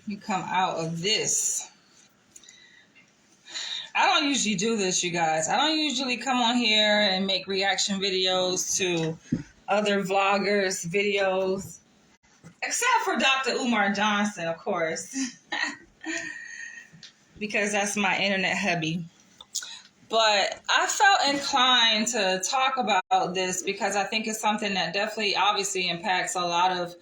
You come out of this. I don't usually do this, you guys. I don't usually come on here and make reaction videos to other vloggers' videos, except for Dr. Umar Johnson, of course, because that's my internet hubby. But I felt inclined to talk about this because I think it's something that definitely, obviously, impacts a lot of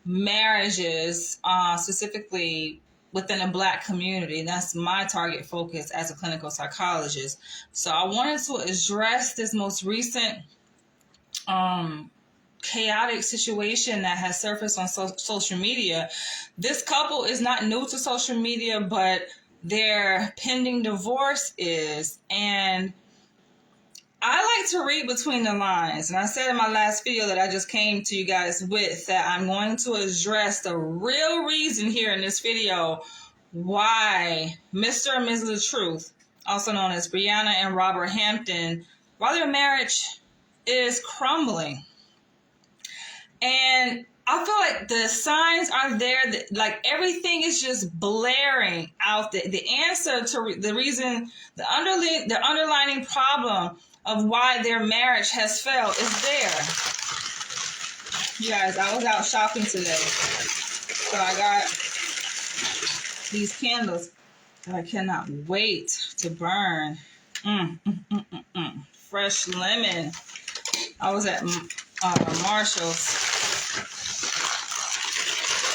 marriages, specifically within the Black community. That's my target focus as a clinical psychologist. So I wanted to address this most recent chaotic situation that has surfaced on social media. This couple is not new to social media, but their pending divorce is. And I like to read between the lines. And I said in my last video that I just came to you guys with that I'm going to address the real reason here in this video why Mr. and Ms. Latruth, also known as Brianna and Robert Hampton, why their marriage is crumbling. And I feel like the signs are there, that, like, everything is just blaring out. The answer to the reason, the underlying problem of why their marriage has failed is there. You guys, I was out shopping today, so I got these candles that I cannot wait to burn. Fresh lemon. I was at Marshall's.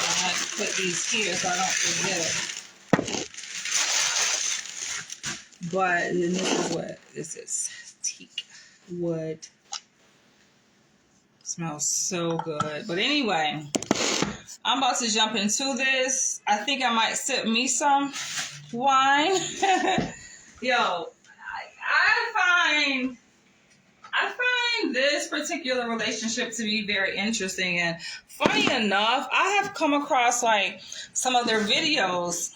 I had to put these here so I don't forget. But this is what this is. Teak wood. Smells so good. But anyway, I'm about to jump into this. I think I might sip me some wine. Yo, I find this particular relationship to be very interesting. And funny enough, I have come across like some of their videos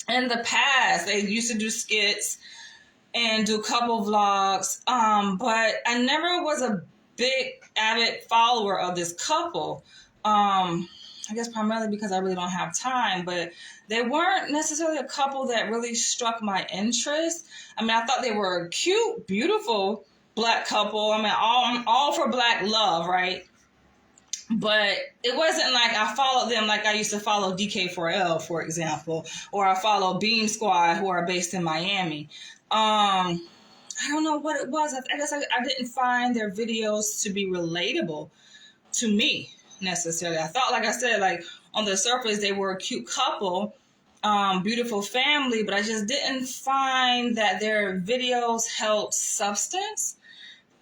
in the past. They used to do skits and do couple vlogs, but I never was a big avid follower of this couple. I guess primarily because I really don't have time, but they weren't necessarily a couple that really struck my interest. I mean, I thought they were a cute, beautiful Black couple. I mean, all for Black love, right? But it wasn't like I followed them like I used to follow DK4L, for example, or I follow Beam Squad, who are based in Miami. I don't know what it was. I guess I didn't find their videos to be relatable to me necessarily. I thought, like I said, like on the surface, they were a cute couple, beautiful family, but I just didn't find that their videos held substance.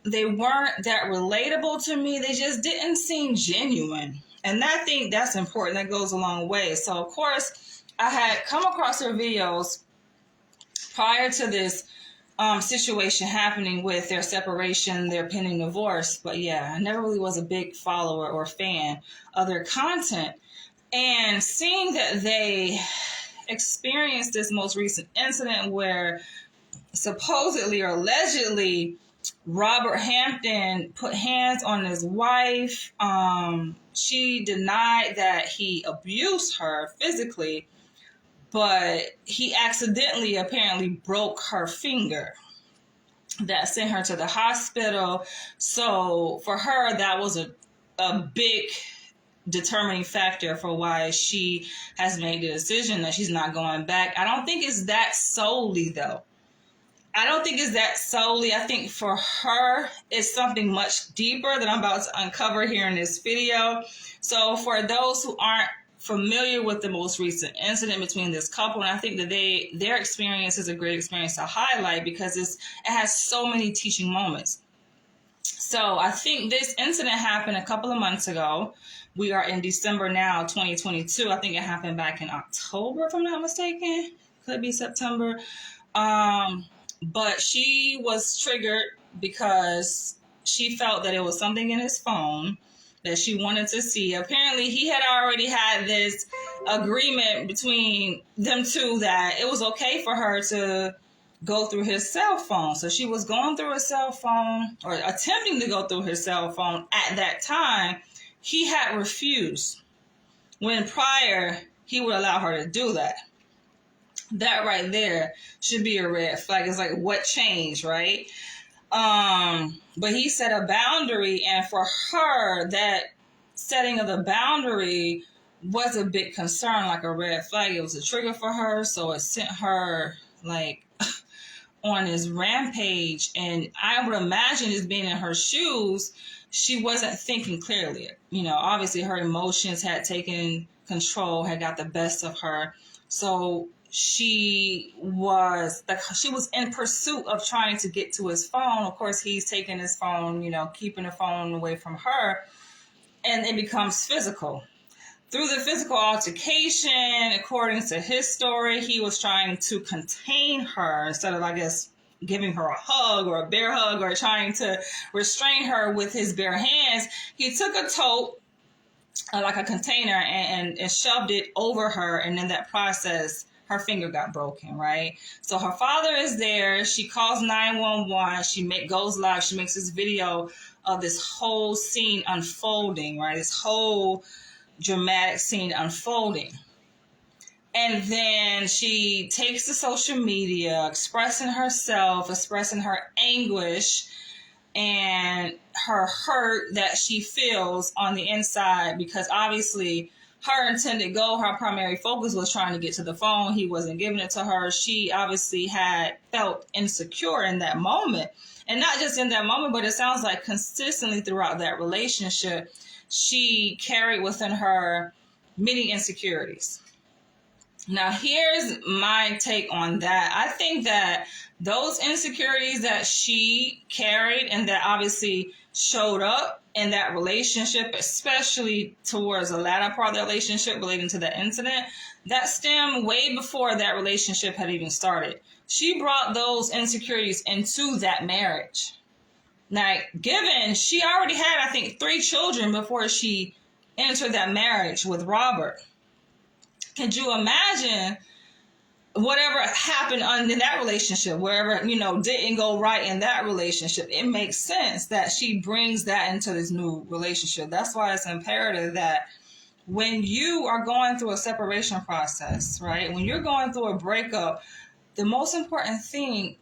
They weren't that relatable to me. They just didn't seem genuine. And I think that's important. That goes a long way. So, of course, I had come across their videos prior to this situation happening with their separation, their pending divorce. But yeah, I never really was a big follower or fan of their content. And seeing that they experienced this most recent incident where supposedly or allegedly Robert Hampton put hands on his wife. She denied that he abused her physically, but he accidentally apparently broke her finger. That sent her to the hospital. So for her, that was a big determining factor for why she has made the decision that she's not going back. I don't think it's that solely, though. I think for her, it's something much deeper that I'm about to uncover here in this video. So for those who aren't familiar with the most recent incident between this couple, and I think that their experience is a great experience to highlight because it has so many teaching moments. So I think this incident happened a couple of months ago. We are in December now, 2022. I think it happened back in October, if I'm not mistaken. Could be September. But she was triggered because she felt that it was something in his phone that she wanted to see. Apparently, he had already had this agreement between them two that it was okay for her to go through his cell phone. So she was going through his cell phone or attempting to go through his cell phone at that time. He had refused when prior he would allow her to do that. That right there should be a red flag. It's like, what changed, right? But he set a boundary, and for her, that setting of the boundary was a big concern, like a red flag. It was a trigger for her, so it sent her like on this rampage. And I would imagine, just being in her shoes, she wasn't thinking clearly. You know, obviously her emotions had taken control, had got the best of her. So she was in pursuit of trying to get to his phone. Of course, he's taking his phone, you know, keeping the phone away from her, and it becomes physical. Through the physical altercation, according to his story, he was trying to contain her instead of, I guess, giving her a hug or a bear hug or trying to restrain her with his bare hands. He took a tote, like a container, and shoved it over her, and in that process, her finger got broken, right? So her father is there. She calls 911. She goes live. She makes this video of this whole scene unfolding, right? This whole dramatic scene unfolding. And then she takes to social media, expressing herself, expressing her anguish and her hurt that she feels on the inside, because obviously her intended goal, her primary focus was trying to get to the phone. He wasn't giving it to her. She obviously had felt insecure in that moment. And not just in that moment, but it sounds like consistently throughout that relationship, she carried within her many insecurities. Now, here's my take on that. I think that those insecurities that she carried and that obviously showed up in that relationship, especially towards the latter part of the relationship relating to the incident, that stemmed way before that relationship had even started. She brought those insecurities into that marriage. Now, given she already had, I think, 3 children before she entered that marriage with Robert. Could you imagine whatever happened in that relationship, wherever, you know, didn't go right in that relationship? It makes sense that she brings that into this new relationship. That's why it's imperative that when you are going through a separation process, right, when you're going through a breakup, the most important thing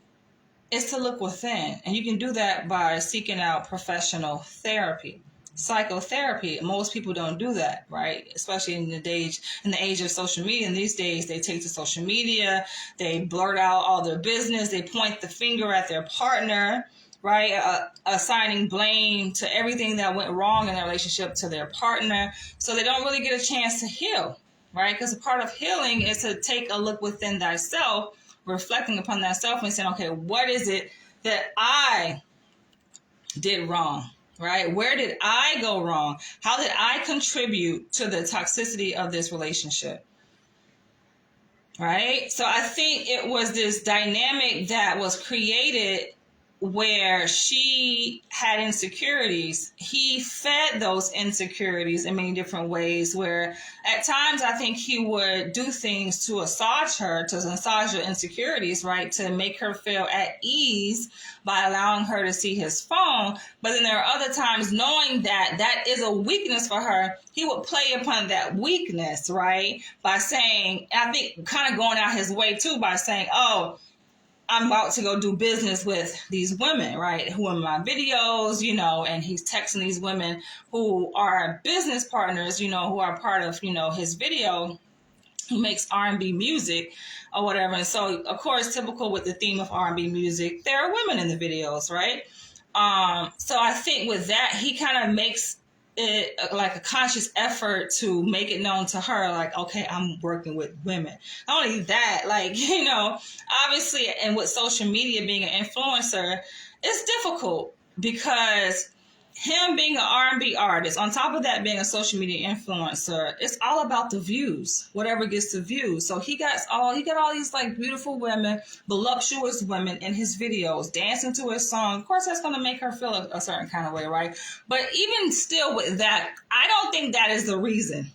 is to look within. And you can do that by seeking out professional therapy. Psychotherapy, most people don't do that, right? Especially in the age of social media. And these days, they take to social media, they blurt out all their business, they point the finger at their partner, right? Assigning blame to everything that went wrong in their relationship to their partner. So they don't really get a chance to heal, right? Because a part of healing is to take a look within thyself, reflecting upon thyself and saying, okay, what is it that I did wrong? Right? Where did I go wrong? How did I contribute to the toxicity of this relationship? Right? So I think it was this dynamic that was created where she had insecurities. He fed those insecurities in many different ways, where at times I think he would do things to massage her insecurities, right? To make her feel at ease by allowing her to see his phone. But then there are other times, knowing that that is a weakness for her, he would play upon that weakness, right? By saying, I think kind of going out his way too, by saying, oh, I'm about to go do business with these women, right? Who are in my videos, you know, and he's texting these women who are business partners, you know, who are part of, you know, his video. He makes R&B music or whatever. And so, of course, typical with the theme of R&B music, there are women in the videos, right? So I think with that, he kind of makes it like a conscious effort to make it known to her, like, okay, I'm working with women. Not only that, like, you know, obviously, and with social media being an influencer, it's difficult because him being an R&B artist, on top of that being a social media influencer, it's all about the views, whatever gets the views. So he got all these like beautiful women, voluptuous women in his videos, dancing to his song. Of course, that's going to make her feel a certain kind of way, right? But even still with that, I don't think that is the reason.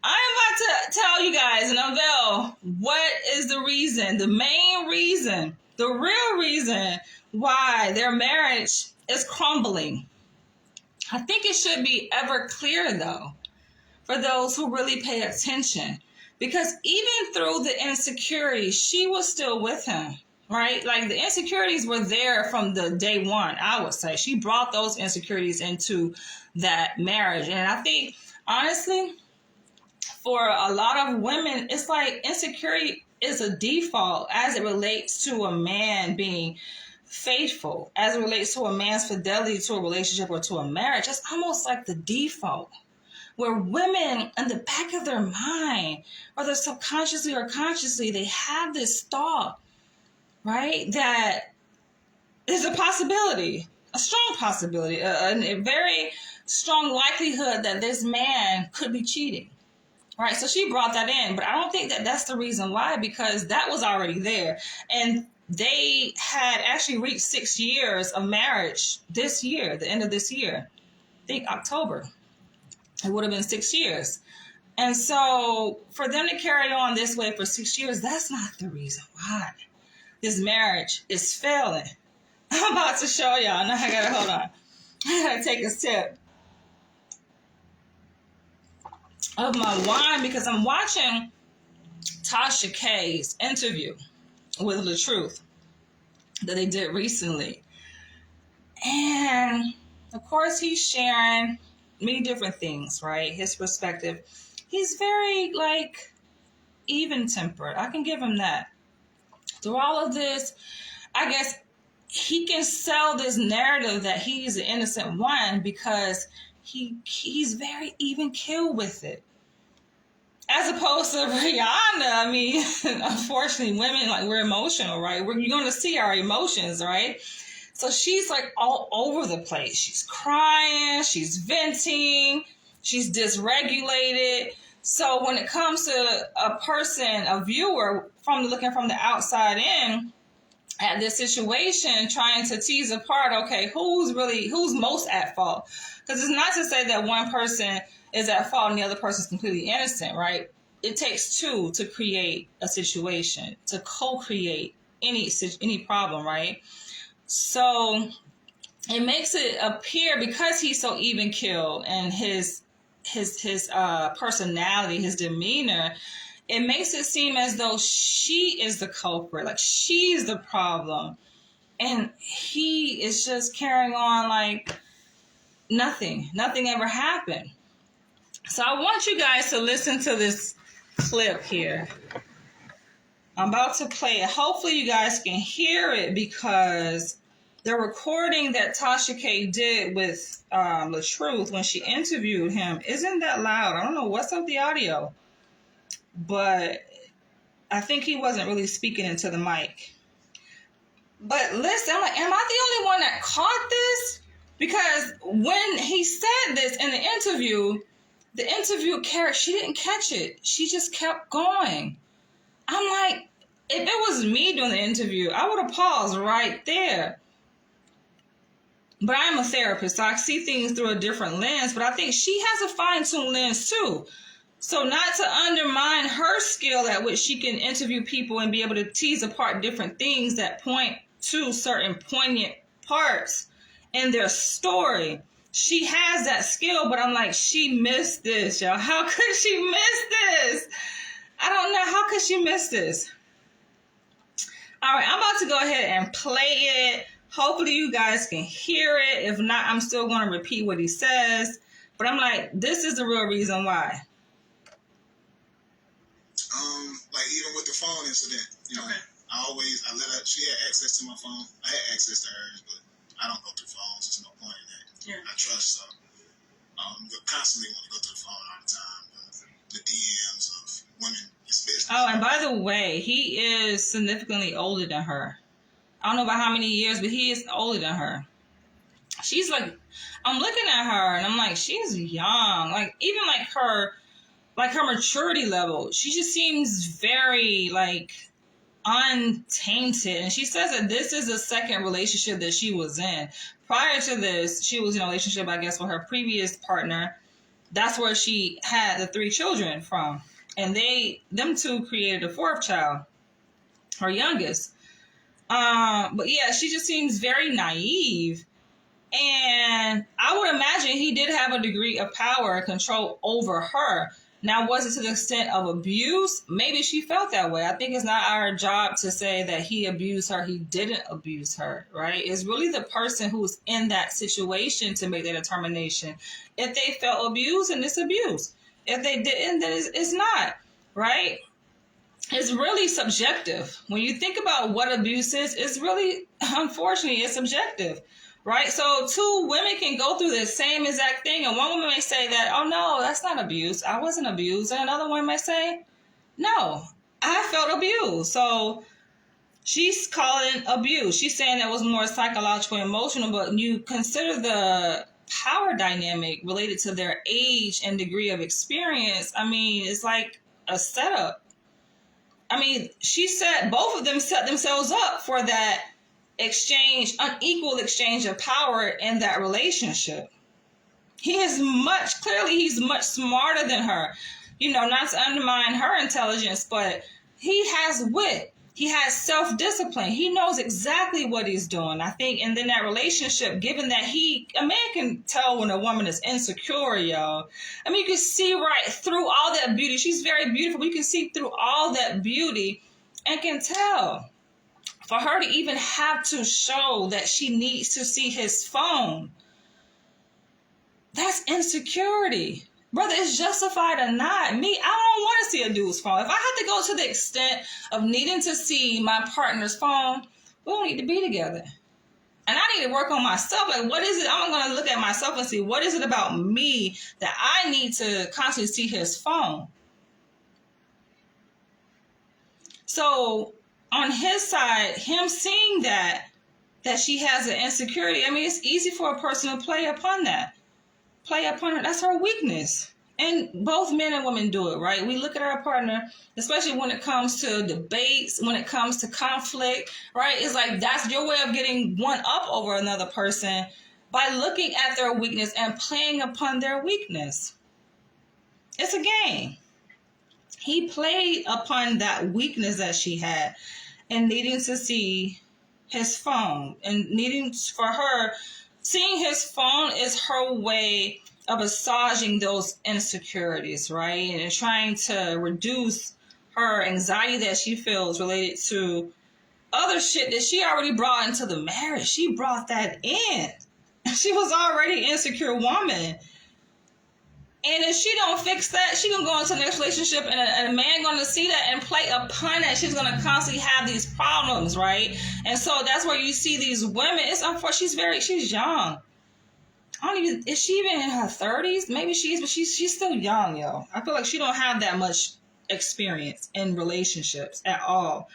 I'm about to tell you guys and unveil what is the reason, the main reason, the real reason why their marriage is crumbling. I think it should be ever clear, though, for those who really pay attention, Because even through the insecurity, she was still with him, right? Like the insecurities were there from the day one, I would say. She brought those insecurities into that marriage. And I think, honestly, for a lot of women, it's like insecurity is a default as it relates to a man being faithful, as it relates to a man's fidelity to a relationship or to a marriage. It's almost like the default, where women in the back of their mind, whether subconsciously or consciously, they have this thought, right, that is a possibility, a strong possibility, a very strong likelihood that this man could be cheating, right? So she brought that in, but I don't think that that's the reason why, because that was already there. And they had actually reached 6 years of marriage this year, the end of this year, I think October. It would have been 6 years. And so for them to carry on this way for 6 years, that's not the reason why this marriage is failing. I'm about to show y'all. Now I gotta, hold on. I gotta take a sip of my wine because I'm watching Tasha K's interview with Latruth that they did recently. And of course he's sharing many different things, right? His perspective. He's very like even-tempered. I can give him that. Through all of this, I guess he can sell this narrative that he's an innocent one because he's very even-keeled with it. As opposed to Rihanna, I mean, unfortunately, women, like, we're emotional, right? You're going to see our emotions, right? So she's like all over the place. She's crying, she's venting, she's dysregulated. So when it comes to a person, a viewer, looking from the outside in at this situation, trying to tease apart, okay, who's most at fault? Because it's not to say that one person is at fault and the other person is completely innocent, right? It takes two to create a situation, to co-create any problem, right? So it makes it appear, because he's so even-keeled and his personality, his demeanor, it makes it seem as though she is the culprit, like she's the problem, and he is just carrying on like nothing ever happened. So I want you guys to listen to this clip here. I'm about to play it. Hopefully you guys can hear it, because the recording that Tasha K did with Latruth when she interviewed him isn't that loud. I don't know what's up with the audio, but I think he wasn't really speaking into the mic. But listen, I'm like, am I the only one that caught this? Because when he said this in the interview character, she didn't catch it. She just kept going. I'm like, if it was me doing the interview, I would have paused right there. But I'm a therapist, so I see things through a different lens. But I think she has a fine-tuned lens too. So not to undermine her skill at which she can interview people and be able to tease apart different things that point to certain poignant parts in their story. She has that skill, but I'm like, she missed this, y'all. How could she miss this? I don't know. How could she miss this? All right, I'm about to go ahead and play it. Hopefully you guys can hear it. If not, I'm still going to repeat what he says. But I'm like, this is the real reason why. Like even with the phone incident, you know, I let her, she had access to my phone. I had access to hers, but I don't go through phones. There's no point in that. Yeah. I trust, so constantly want to go through the phone all the time. The DMs of women, it's business. Oh, and by the way, he is significantly older than her. I don't know about how many years, but he is older than her. She's like, I'm looking at her and I'm like, she's young. Like, even like her maturity level, she just seems very like untainted. And she says that this is the second relationship that she was in. Prior to this, she was in a relationship, I guess, with her previous partner. That's where she had the 3 children from. And them two created a 4th child, her youngest. But yeah, she just seems very naive. And I would imagine he did have a degree of power and control over her. Now, was it to the extent of abuse? Maybe she felt that way. I think it's not our job to say that he abused her. He didn't abuse her, right? It's really the person who's in that situation to make that determination. If they felt abused, then it's abuse. If they didn't, then it's not, right? It's really subjective. When you think about what abuse is, it's really, unfortunately, it's subjective. Right? So two women can go through the same exact thing, and one woman may say that, oh no, that's not abuse. I wasn't abused. And another one may say, no, I felt abused. So she's calling abuse. She's saying that was more psychological, emotional, but you consider the power dynamic related to their age and degree of experience. I mean, it's like a setup. I mean, she said both of them set themselves up for that unequal exchange of power in that relationship. He's much smarter than her. Not to undermine her intelligence, but he has wit. He has self-discipline. He knows exactly what he's doing. I think, and then that relationship, given that a man can tell when a woman is insecure, y'all. I mean, you can see right through all that beauty. She's very beautiful. You can see through all that beauty and can tell. For her to even have to show that she needs to see his phone, that's insecurity. Brother, it's justified or not. I don't want to see a dude's phone. If I have to go to the extent of needing to see my partner's phone, we don't need to be together. And I need to work on myself. Like, what is it? I'm going to look at myself and see, what is it about me that I need to constantly see his phone? So on his side, him seeing that she has an insecurity, I mean, it's easy for a person to play upon that. Play upon her. That's her weakness. And both men and women do it, right? We look at our partner, especially when it comes to debates, when it comes to conflict, right? It's like that's your way of getting one up over another person by looking at their weakness and playing upon their weakness. It's a game. He played upon that weakness that she had and needing to see his phone and seeing his phone is her way of massaging those insecurities, right? And trying to reduce her anxiety that she feels related to other shit that she already brought into the marriage. She brought that in. She was already an insecure woman. And if she don't fix that, she gonna go into the next relationship and a man gonna see that and play upon that. She's gonna constantly have these problems, right? And so that's where you see these women. It's unfortunate. She's young. Is she even in her 30s? Maybe she is, but she's still young, yo. I feel like she don't have that much experience in relationships at all.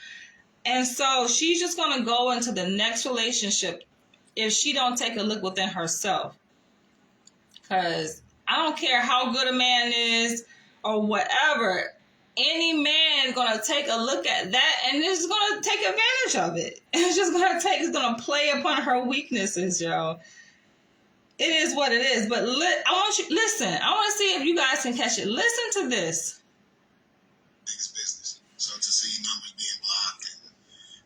And so she's just gonna go into the next relationship if she don't take a look within herself. Because I don't care how good a man is or whatever. Any man is going to take a look at that and is going to take advantage of it. It's going to play upon her weaknesses, yo. It is what it is. But listen. I want to see if you guys can catch it. Listen to this. Biggest business. So to see numbers being blocked and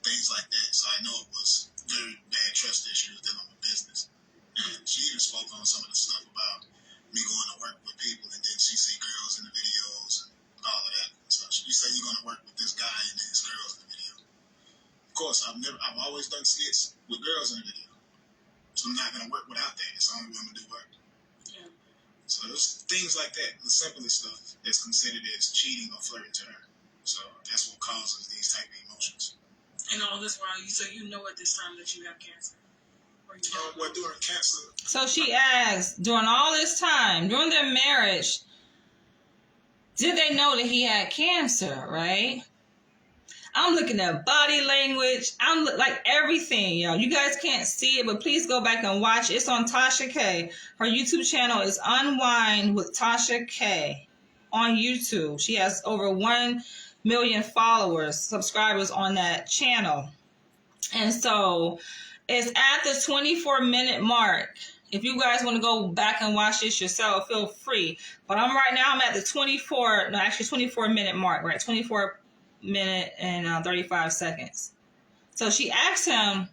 things like that. So I know it was very bad trust issues dealing with business. And she even spoke on some of the stuff about me going to work with people, and then she see girls in the videos and all of that. So you say you're going to work with this guy and then there's girls in the video. Of course, I've always done skits with girls in the video. So I'm not going to work without that. It's only women do work. Yeah. So there's things like that, the simplest stuff that's considered as cheating or flirting to her. So that's what causes these type of emotions. And all this while you know at this time that you have cancer. During cancer. So she asked, during all this time, during their marriage, did they know that he had cancer, right? I'm looking at body language. I'm like everything, y'all. You guys can't see it, but please go back and watch. It's on Tasha K. Her YouTube channel is Unwind with Tasha K on YouTube. She has over 1 million subscribers on that channel. And so it's at the 24-minute mark. If you guys want to go back and watch this yourself, feel free. But I'm at the 24-minute mark, right? 24 minute and 35 seconds. So she asked him,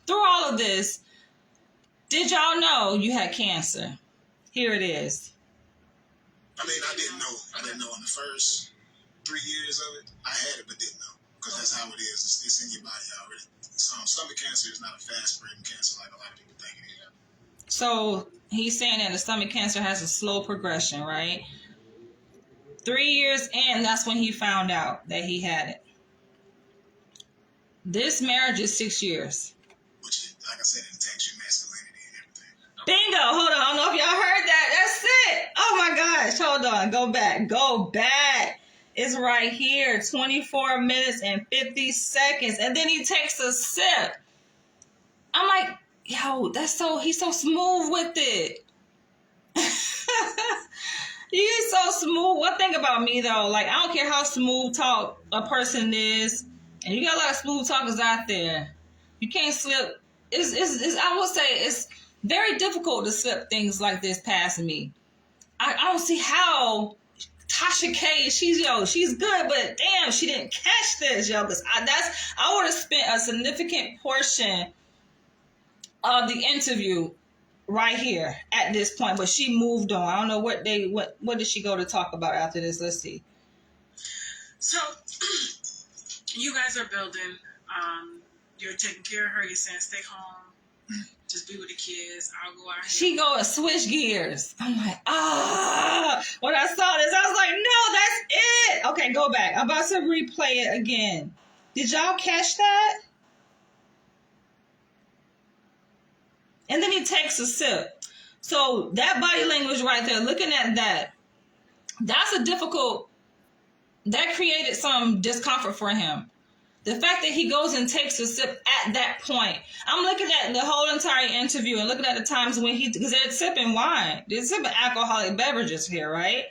through all of this, did y'all know you had cancer? Here it is. I mean, I didn't know. I didn't know in the first 3 years of it. I had it, but didn't know. Because that's how it is. It's in your body already. Stomach cancer is not a fast-spreading cancer like a lot of people think it is. So he's saying that the stomach cancer has a slow progression, right? 3 years in, that's when he found out that he had it. This marriage is 6 years. Which, like I said, it takes you masculinity and everything. Bingo! Hold on. I don't know if y'all heard that. That's it. Oh my gosh. Hold on. Go back. Go back. It's right here. 24 minutes and 50 seconds. And then he takes a sip. I'm like, yo, he's so smooth with it. He's so smooth. One thing about me though, like I don't care how smooth talk a person is, and you got a lot of smooth talkers out there. You can't slip. I would say it's very difficult to slip things like this past me. I don't see how Tasha K, she's good, but damn, she didn't catch this, yo. Because I would have spent a significant portion of the interview right here at this point, but she moved on. I don't know what did she go to talk about after this. Let's see. So you guys are building. You're taking care of her. You're saying stay home. Just be with the kids. I'll go out here. She go and switch gears. I'm like, when I saw this, I was like, no, that's it. Okay, go back. I'm about to replay it again. Did y'all catch that? And then he takes a sip. So that body language right there, looking at that, that created some discomfort for him. The fact that he goes and takes a sip at that point. I'm looking at the whole entire interview and looking at the times when because they're sipping wine. They're sipping alcoholic beverages here, right?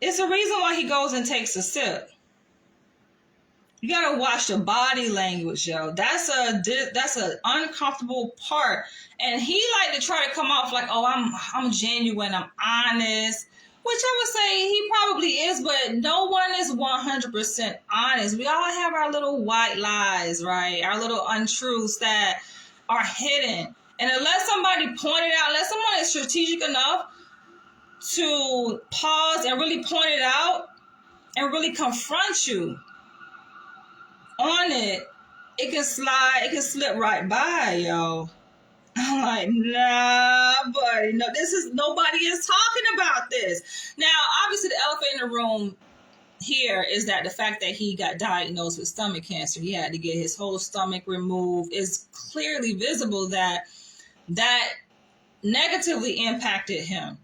It's a reason why he goes and takes a sip. You gotta watch the body language, yo. That's an uncomfortable part. And he like to try to come off like, oh, I'm genuine, I'm honest. Which I would say he probably is, but no one is 100% honest. We all have our little white lies, right? Our little untruths that are hidden. And unless somebody point it out, unless someone is strategic enough to pause and really point it out and really confront you on it, it can slip right by, yo. I'm like, nah, buddy, no, nobody is talking about this. Now, obviously the elephant in the room here is that the fact that he got diagnosed with stomach cancer, he had to get his whole stomach removed. It's clearly visible that negatively impacted him.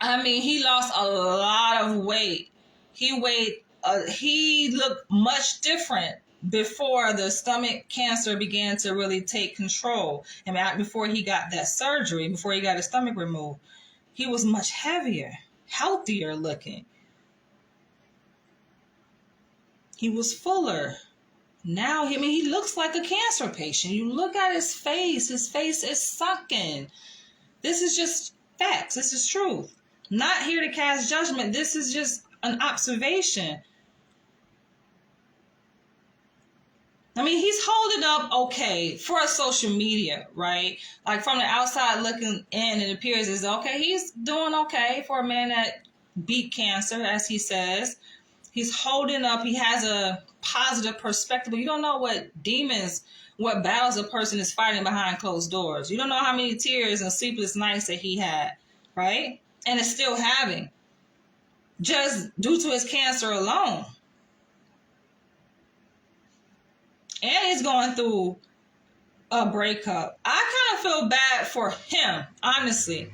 I mean, he lost a lot of weight. He looked much different before the stomach cancer began to really take control. I mean, before he got that surgery, before he got his stomach removed, he was much heavier, healthier looking. He was fuller. Now, he looks like a cancer patient. You look at his face is sunken. This is just facts. This is truth. Not here to cast judgment. This is just an observation. I mean, he's holding up okay for social media, right? Like from the outside looking in, it appears as okay, he's doing okay for a man that beat cancer, as he says. He's holding up. He has a positive perspective. But you don't know what battles a person is fighting behind closed doors. You don't know how many tears and sleepless nights that he had, right? And is still having, just due to his cancer alone. And he's going through a breakup. I kind of feel bad for him, honestly.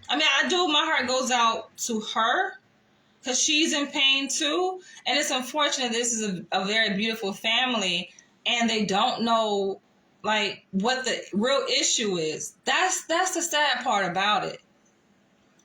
I mean, my heart goes out to her because she's in pain too. And it's unfortunate this is a very beautiful family and they don't know like what the real issue is. That's the sad part about it.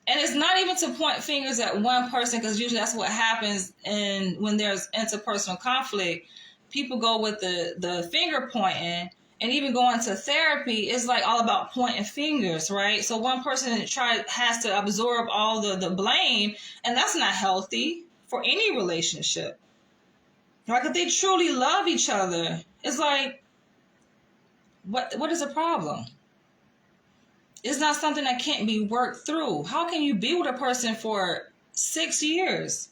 And it's not even to point fingers at one person because usually that's what happens when there's interpersonal conflict. People go with the finger pointing, and even going to therapy is like all about pointing fingers, right? So one person has to absorb all the blame, and that's not healthy for any relationship. Like if they truly love each other, it's like, what is the problem? It's not something that can't be worked through. How can you be with a person for 6 years?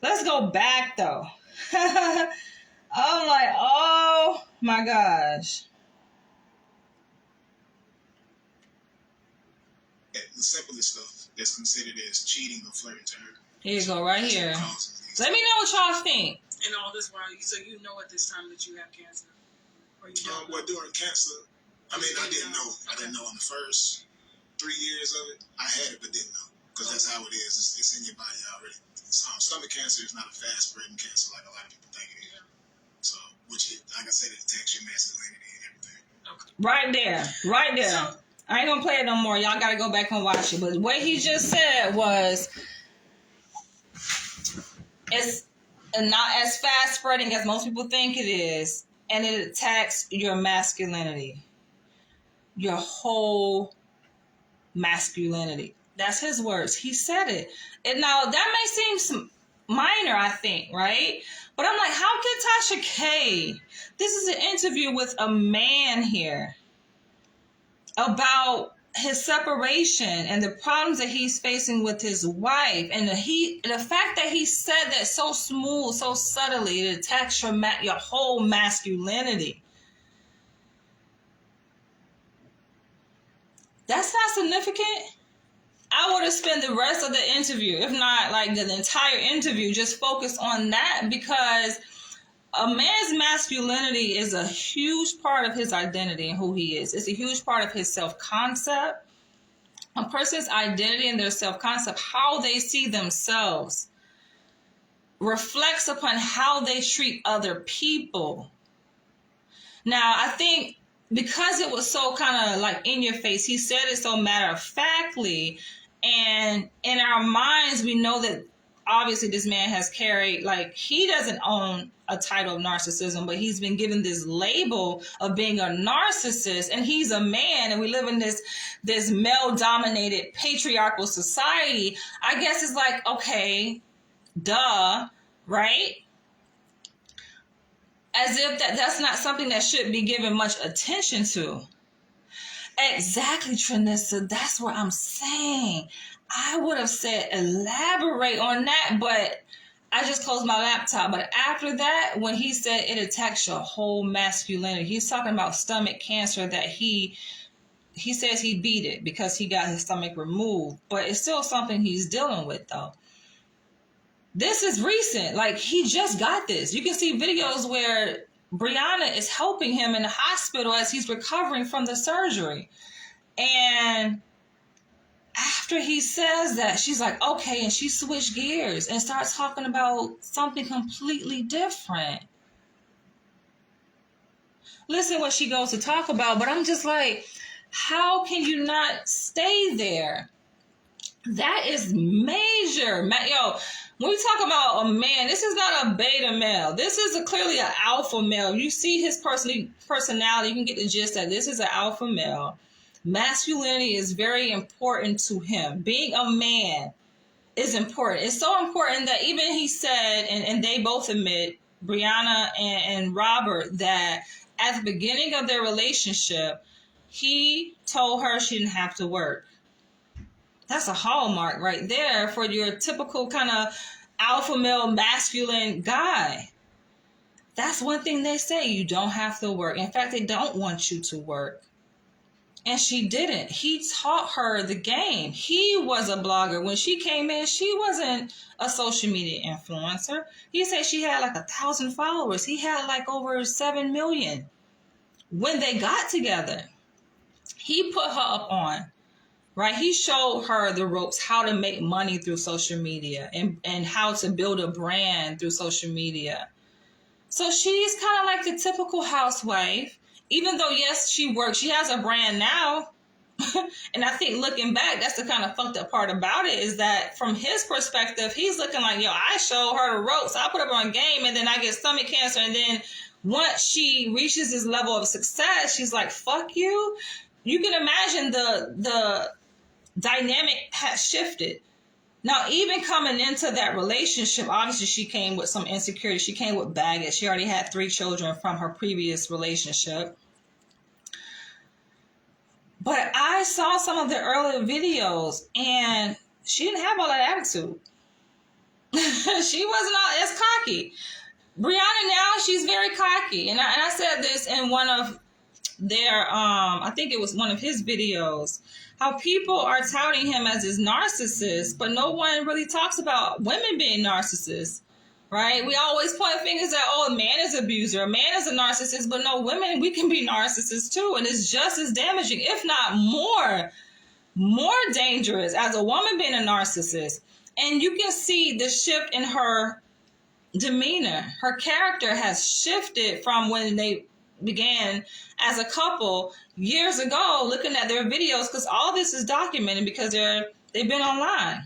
Let's go back though. I'm like, oh my gosh. The simplest stuff that's considered as cheating or flirting to her. Here you go, right here. Let me know what y'all think. And all this while, so you know at this time that you have cancer? Or you don't know? Well, during cancer, I didn't know. I didn't know in the first 3 years of it. I had it, but didn't know. Because that's how it is. It's in your body already. Stomach cancer is not a fast-spreading cancer like a lot of people think it is. Yeah. So, like I said, it attacks your masculinity and everything. Okay. Right there. Right there. So, I ain't gonna play it no more. Y'all gotta go back and watch it. But what he just said was, it's not as fast-spreading as most people think it is. And it attacks your masculinity. Your whole masculinity. That's his words. He said it. And now that may seem minor, I think, right? But I'm like, how could Tasha K? This is an interview with a man here about his separation and the problems that he's facing with his wife, and the fact that he said that so smooth, so subtly, it attacks your whole masculinity. That's not significant. I would have spent the rest of the interview, if not like the entire interview, just focused on that, because a man's masculinity is a huge part of his identity and who he is. It's a huge part of his self-concept. A person's identity and their self-concept, how they see themselves, reflects upon how they treat other people. Now, I think because it was so kind of like in your face, he said it so matter-of-factly, and in our minds, we know that obviously this man has carried, like, he doesn't own a title of narcissism, but he's been given this label of being a narcissist, and he's a man, and we live in this male-dominated patriarchal society. I guess it's like, okay, duh, right? As if that's not something that should be given much attention to. Exactly, Trinissa. That's what I'm saying. I would have said elaborate on that, but I just closed my laptop. But after that, when he said it attacks your whole masculinity, he's talking about stomach cancer that he says he beat it because he got his stomach removed. But it's still something he's dealing with, though. This is recent. Like, he just got this. You can see videos where Brianna is helping him in the hospital as he's recovering from the surgery. And after he says that, she's like, okay, and she switched gears and starts talking about something completely different. Listen what she goes to talk about, but I'm just like, how can you not stay there? That is major. Yo, when we talk about a man, this is not a beta male. This is clearly an alpha male. You see his personality, you can get the gist that this is an alpha male. Masculinity is very important to him. Being a man is important. It's so important that even he said, and they both admit, Brianna and Robert, that at the beginning of their relationship, he told her she didn't have to work. That's a hallmark right there for your typical kind of alpha male masculine guy. That's one thing they say. You don't have to work. In fact, they don't want you to work. And she didn't. He taught her the game. He was a blogger. When she came in, she wasn't a social media influencer. He said she had like 1,000 followers. He had like over 7 million. When they got together, he put her up on. Right? He showed her the ropes, how to make money through social media and how to build a brand through social media. So she's kind of like the typical housewife. Even though, yes, she works, she has a brand now. And I think looking back, that's the kind of fucked up part about it, is that from his perspective, he's looking like, yo, I showed her the ropes. I put her on game, and then I get stomach cancer. And then once she reaches this level of success, she's like, fuck you. You can imagine the dynamic has shifted. Now, even coming into that relationship, obviously she came with some insecurity. She came with baggage. She already had 3 children from her previous relationship. But I saw some of the earlier videos, and she didn't have all that attitude. She wasn't all as cocky. Brianna now, she's very cocky. And I said this in one of their, I think it was one of his videos, how people are touting him as his narcissist, but no one really talks about women being narcissists, right? We always point fingers at, oh, a man is an abuser, a man is a narcissist, but no, women, we can be narcissists too. And it's just as damaging, if not more dangerous as a woman being a narcissist. And you can see the shift in her demeanor. Her character has shifted from when they began as a couple years ago, looking at their videos, because all this is documented because they've been online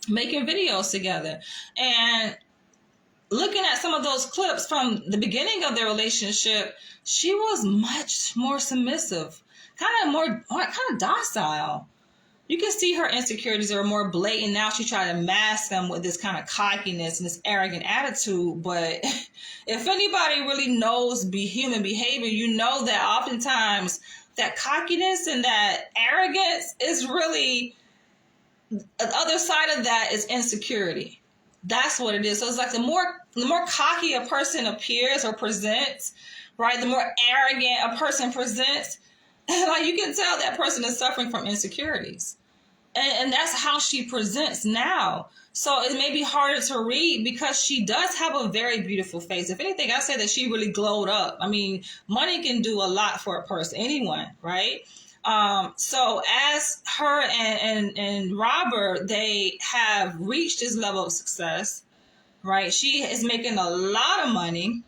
making videos together. And looking at some of those clips from the beginning of their relationship, she was much more submissive, kind of docile. You can see her insecurities are more blatant now. She tried to mask them with this kind of cockiness and this arrogant attitude. But if anybody really knows human behavior, you know that oftentimes that cockiness and that arrogance is really, the other side of that is insecurity. That's what it is. So it's like the more cocky a person appears or presents, right, the more arrogant a person presents, like you can tell that person is suffering from insecurities. And that's how she presents now. So it may be harder to read because she does have a very beautiful face. If anything, I say that she really glowed up. I mean, money can do a lot for a person, anyone, right? So as her and Robert, they have reached this level of success, right? She is making a lot of money.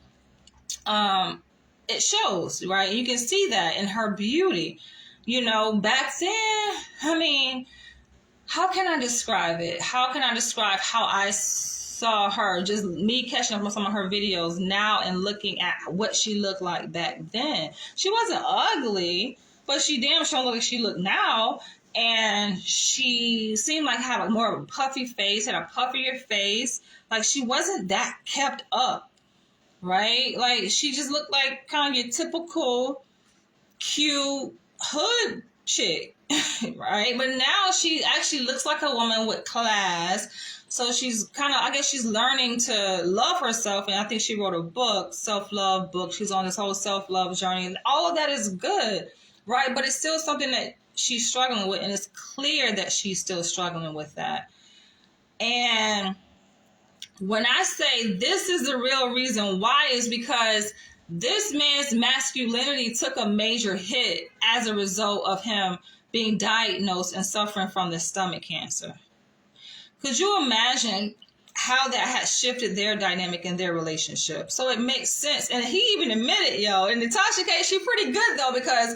It shows, right? You can see that in her beauty. You know, back then, I mean, how can I describe it? How can I describe how I saw her, just me catching up on some of her videos now and looking at what she looked like back then? She wasn't ugly, but she damn sure looked like she looked now. And she seemed like had a more of a puffy face, had a puffier face. Like she wasn't that kept up, right? Like she just looked like kind of your typical cute hood chick, right? But now she actually looks like a woman with class. So she's kind of, I guess she's learning to love herself. And I think she wrote a book, self-love book. She's on this whole self-love journey. And all of that is good, right? But it's still something that she's struggling with. And it's clear that she's still struggling with that. And when I say this is the real reason why, is because this man's masculinity took a major hit as a result of him being diagnosed and suffering from the stomach cancer. Could you imagine how that has shifted their dynamic in their relationship? So it makes sense. And he even admitted, in Natasha case, she's pretty good though, because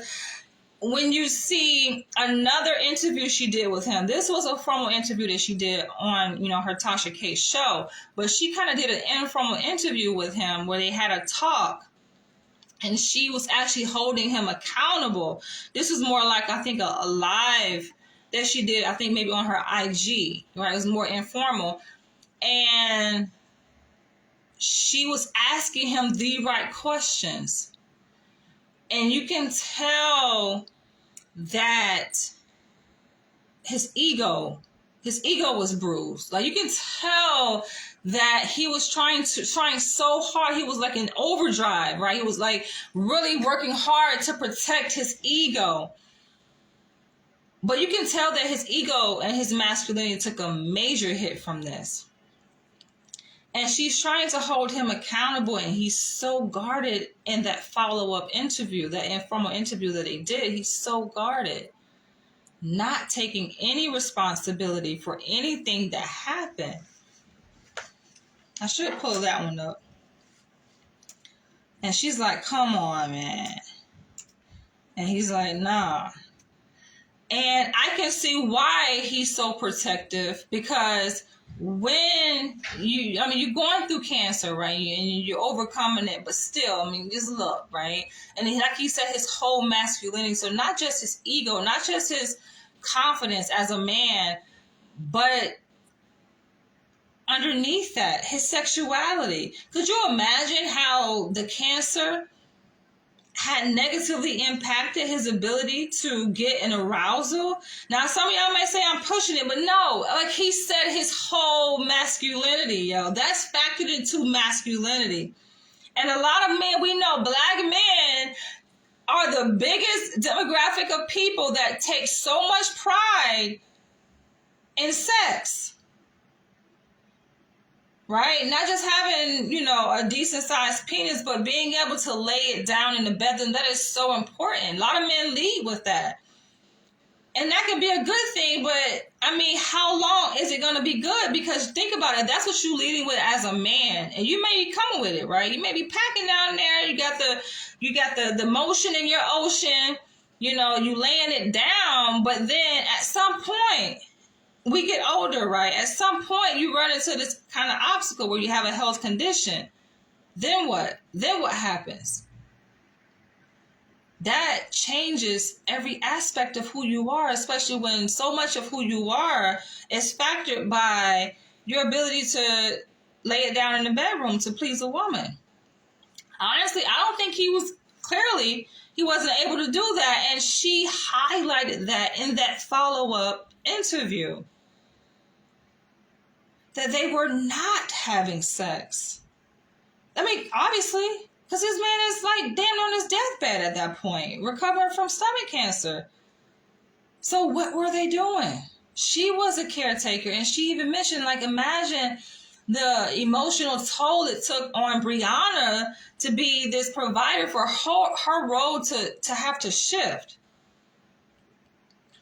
when you see another interview she did with him, this was a formal interview that she did on, her Tasha K show, but she kind of did an informal interview with him where they had a talk. And she was actually holding him accountable. This was more like, I think, a live that she did, I think maybe on her IG, right? It was more informal. And she was asking him the right questions. And you can tell that his ego was bruised. Like you can tell that he was trying so hard. He was like in overdrive, right? He was like really working hard to protect his ego. But you can tell that his ego and his masculinity took a major hit from this. And she's trying to hold him accountable, and he's so guarded in that follow-up interview, that informal interview that they did. He's so guarded, not taking any responsibility for anything that happened. I should pull that one up. And she's like, come on, man. And he's like, nah. And I can see why he's so protective, because when you're going through cancer, right? And you're overcoming it, but still, just look, right? And like he said, his whole masculinity. So not just his ego, not just his confidence as a man, but underneath that, his sexuality. Could you imagine how the cancer had negatively impacted his ability to get an arousal. Now, some of y'all might say I'm pushing it, but no, like he said, his whole masculinity, yo, that's factored into masculinity. And a lot of men, we know black men are the biggest demographic of people that take so much pride in sex. Right? Not just having, a decent sized penis, but being able to lay it down in the bedroom. That is so important. A lot of men lead with that. And that can be a good thing, but I mean, how long is it going to be good? Because think about it, that's what you're leading with as a man. And you may be coming with it, right? You may be packing down there. You got the motion in your ocean, you laying it down. But then at some point, we get older, right? At some point, you run into this kind of obstacle where you have a health condition. Then what? Then what happens? That changes every aspect of who you are, especially when so much of who you are is factored by your ability to lay it down in the bedroom to please a woman. Honestly, I don't think he wasn't able to do that. And she highlighted that in that follow-up interview. That they were not having sex. I mean, obviously, because this man is like damn on his deathbed at that point, recovering from stomach cancer. So what were they doing? She was a caretaker, and she even mentioned, like, imagine the emotional toll it took on Brianna to be this provider for her role to have to shift.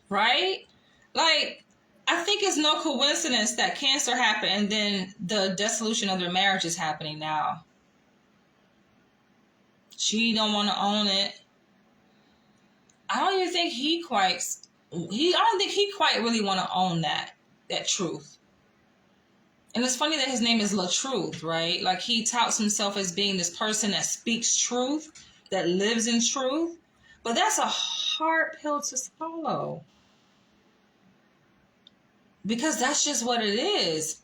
Right? Like, I think it's no coincidence that cancer happened and then the dissolution of their marriage is happening now. She don't want to own it. I don't even think he quite really want to own that truth. And it's funny that his name is Latruth, right? Like, he touts himself as being this person that speaks truth, that lives in truth. But that's a hard pill to swallow. Because that's just what it is.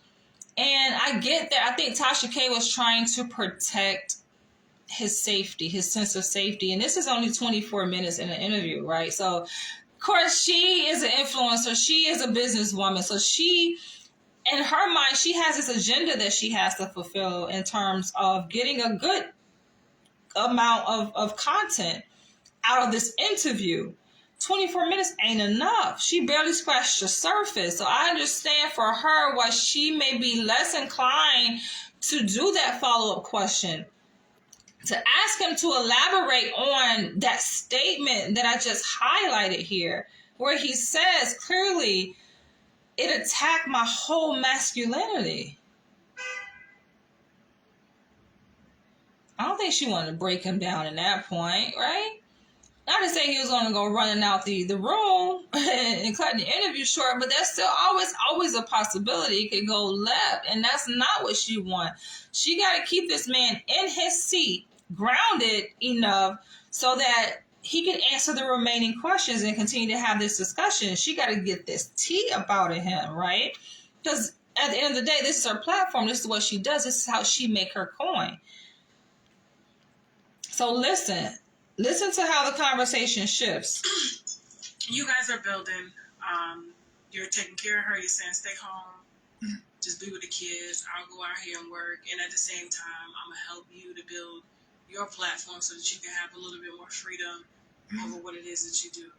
And I get that. I think Tasha K was trying to protect his safety, his sense of safety. And this is only 24 minutes in an interview, right? So, of course, she is an influencer. She is a businesswoman. So she, in her mind, she has this agenda that she has to fulfill in terms of getting a good amount of content out of this interview. 24 minutes ain't enough. She barely scratched the surface. So I understand for her why she may be less inclined to do that follow-up question. To ask him to elaborate on that statement that I just highlighted here, where he says clearly, it attacked my whole masculinity. I don't think she wanted to break him down in that point, right? Not to say he was going to go running out the room and cutting the interview short, but that's still always a possibility. It could go left, and that's not what she wants. She got to keep this man in his seat, grounded enough so that he can answer the remaining questions and continue to have this discussion. She got to get this tea about him, right? Because at the end of the day, this is her platform. This is what she does. This is how she make her coin. So listen to how the conversation shifts. You guys are building. You're taking care of her. You're saying stay home. Just be with the kids. I'll go out here and work. And at the same time, I'm going to help you to build your platform so that you can have a little bit more freedom over what it is that you do.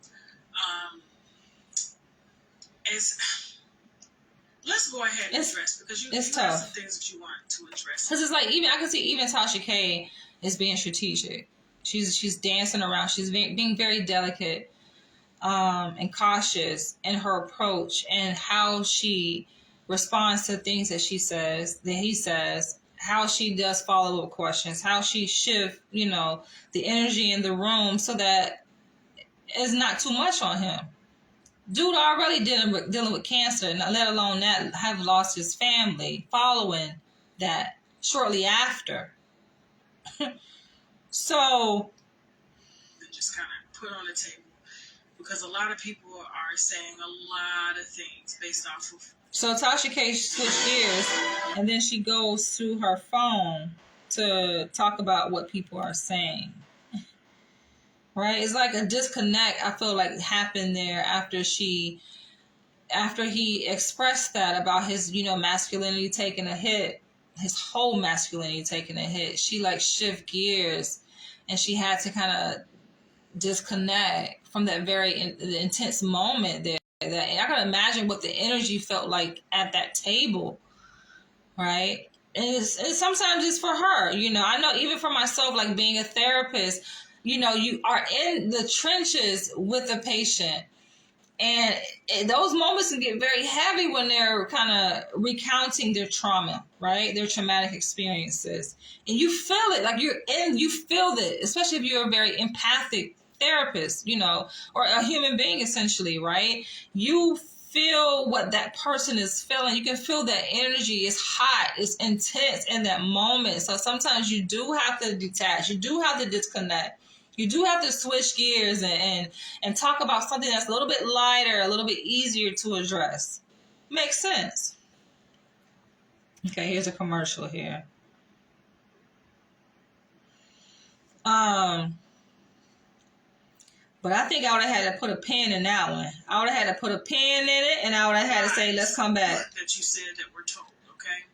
Let's go ahead and address, because you have some things that you want to address. Because it's like, I can see even Tasha K is being strategic. She's dancing around. She's being very delicate and cautious in her approach and how she responds to things that he says, how she does follow-up questions, how she shifts, the energy in the room so that it's not too much on him. Dude already dealing with cancer, and let alone that, have lost his family following that shortly after. So, just kind of put on the table, because a lot of people are saying a lot of things based off of. So Tasha K switched gears, and then she goes to her phone to talk about what people are saying. right? It's like a disconnect, I feel like, happened there after he expressed that about his, masculinity taking a hit, his whole masculinity taking a hit. She like shift gears, and she had to kind of disconnect from that very intense moment there. That I can imagine what the energy felt like at that table, right? And sometimes it's for her, I know even for myself, like being a therapist, you are in the trenches with a patient. And those moments can get very heavy when they're kind of recounting their trauma, right? Their traumatic experiences. And you feel it, like you feel it, especially if you're a very empathic therapist, or a human being essentially, right? You feel what that person is feeling. You can feel that energy is hot, it's intense in that moment. So sometimes you do have to detach, you do have to disconnect. You do have to switch gears and talk about something that's a little bit lighter, a little bit easier to address. Makes sense. Okay, here's a commercial here. But I think I would have had to put a pin in that one. I would have had to put a pin in it, and I would have had to say, let's come back. That you said that we're told, okay?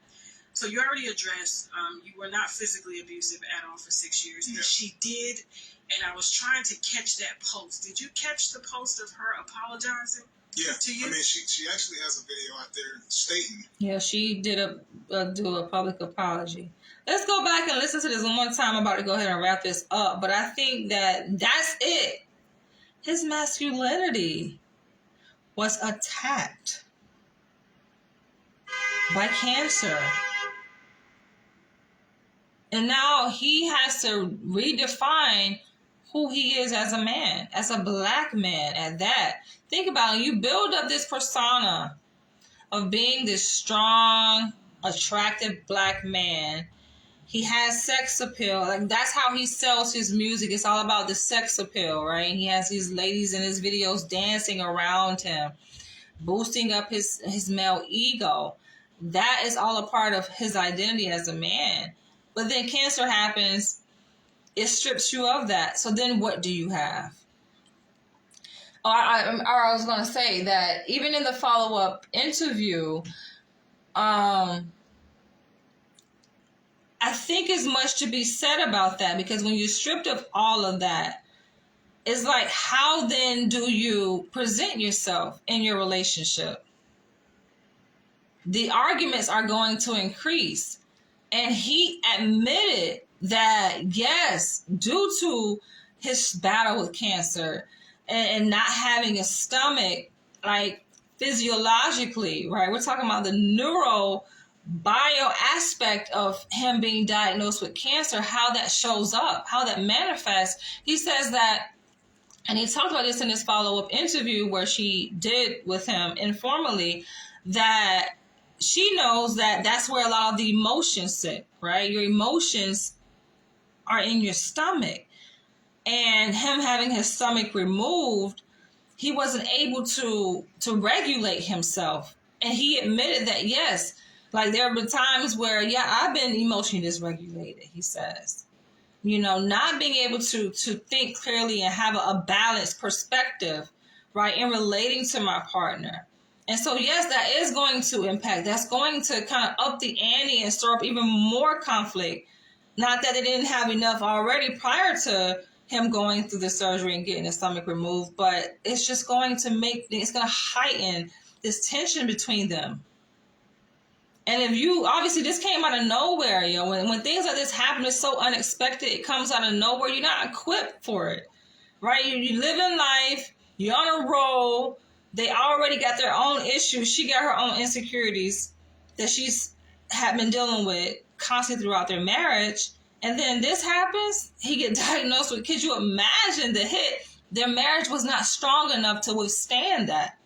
So you already addressed, you were not physically abusive at all for 6 years. Yeah. She did, and I was trying to catch that post. Did you catch the post of her apologizing? Yeah, to you? I mean, she actually has a video out there stating. Yeah, she did do a public apology. Let's go back and listen to this one more time. I'm about to go ahead and wrap this up, but I think that's it. His masculinity was attacked by cancer. And now he has to redefine who he is as a man, as a black man at that. Think about it. You build up this persona of being this strong, attractive black man. He has sex appeal. Like, that's how he sells his music. It's all about the sex appeal, right? He has these ladies in his videos dancing around him, boosting up his male ego. That is all a part of his identity as a man. But then cancer happens. It strips you of that. So then what do you have? I was going to say that even in the follow-up interview, I think there's much to be said about that, because when you're stripped of all of that, it's like, how then do you present yourself in your relationship? The arguments are going to increase. And he admitted that, yes, due to his battle with cancer and not having a stomach, like physiologically, right? We're talking about the bio aspect of him being diagnosed with cancer, how that shows up, how that manifests. He says that, and he talked about this in his follow-up interview where she did with him informally, that she knows that that's where a lot of the emotions sit, right? Your emotions are in your stomach. And him having his stomach removed, he wasn't able to regulate himself. And he admitted that, yes, like there have been times where, I've been emotionally dysregulated, he says. Not being able to think clearly and have a balanced perspective, right, in relating to my partner. And so, yes, that is going to impact. That's going to kind of up the ante and stir up even more conflict. Not that they didn't have enough already prior to him going through the surgery and getting his stomach removed, but it's just going to it's going to heighten this tension between them. And if obviously this came out of nowhere, when things like this happen, it's so unexpected, it comes out of nowhere, you're not equipped for it, right? You live in life, you're on a roll, they already got their own issues, she got her own insecurities that she's had been dealing with constantly throughout their marriage, and then this happens, he get diagnosed with, could you imagine the hit? Their marriage was not strong enough to withstand that.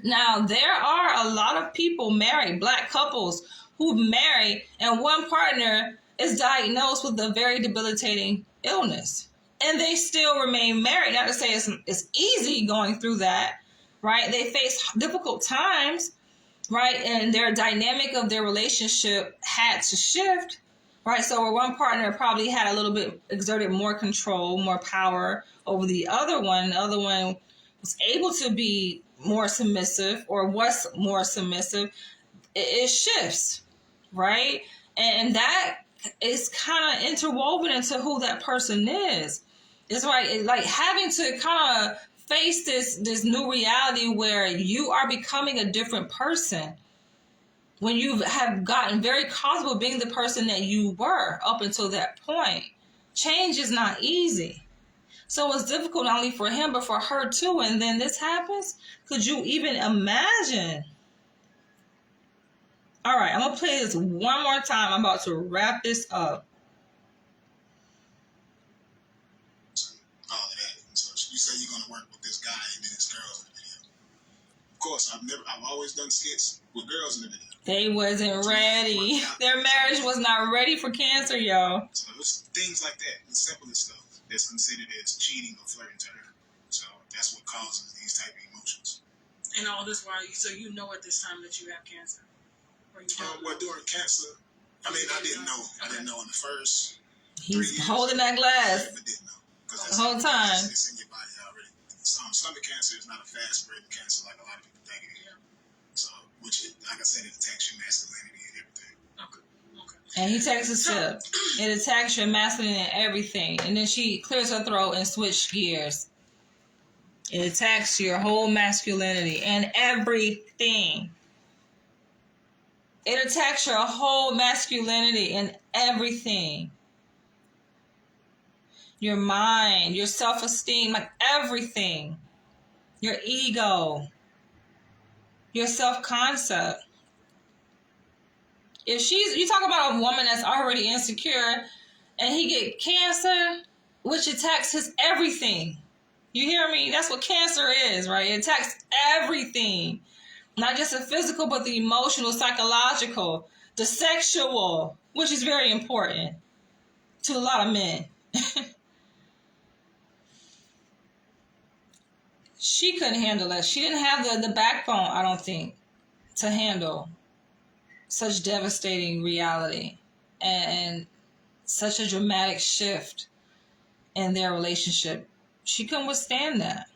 Now, there are a lot of people married, black couples, who marry and one partner is diagnosed with a very debilitating illness. And they still remain married. Not to say it's easy going through that, right? They face difficult times, right? And their dynamic of their relationship had to shift. right? So where one partner probably had a little bit exerted more control, more power over the other one was able to be more submissive or was more submissive, it shifts, right? And that is kind of interwoven into who that person is. It's like having to kind of face this new reality where you are becoming a different person when you have gotten very comfortable being the person that you were up until that point. Change is not easy. So it's difficult not only for him, but for her too. And then this happens. Could you even imagine? All right, I'm going to play this one more time. I'm about to wrap this up. All of that. So you say you're going to work with this guy and then it's girls in the video. Of course, I've always done skits with girls in the video. They wasn't ready. Their marriage was not ready for Cancer, y'all. So it's things like that, the simplest stuff that's considered as cheating or flirting to her. So that's what causes these type of emotions. And all this while so you know at this time that you have cancer. Well, during cancer, I mean, I didn't know. I didn't know in the first. He's holding that glass I didn't know. the whole time. It's in your body already. Stomach cancer is not a fast spreading cancer like a lot of people think it is. Yeah. So, like I said, it attacks your masculinity and everything. Okay. And he takes a sip. It attacks your masculinity and everything. And then she clears her throat and switches gears. It attacks your whole masculinity and everything. It attacks your whole masculinity and everything. Your mind, your self-esteem, like everything. Your ego. Your self-concept. If you talk about a woman that's already insecure and he get cancer, which attacks his everything. You hear me? That's what cancer is, right? It attacks everything. Not just the physical, but the emotional, psychological, the sexual, which is very important to a lot of men. She couldn't handle that. She didn't have the backbone, I don't think, to handle such devastating reality and such a dramatic shift in their relationship. She couldn't withstand that.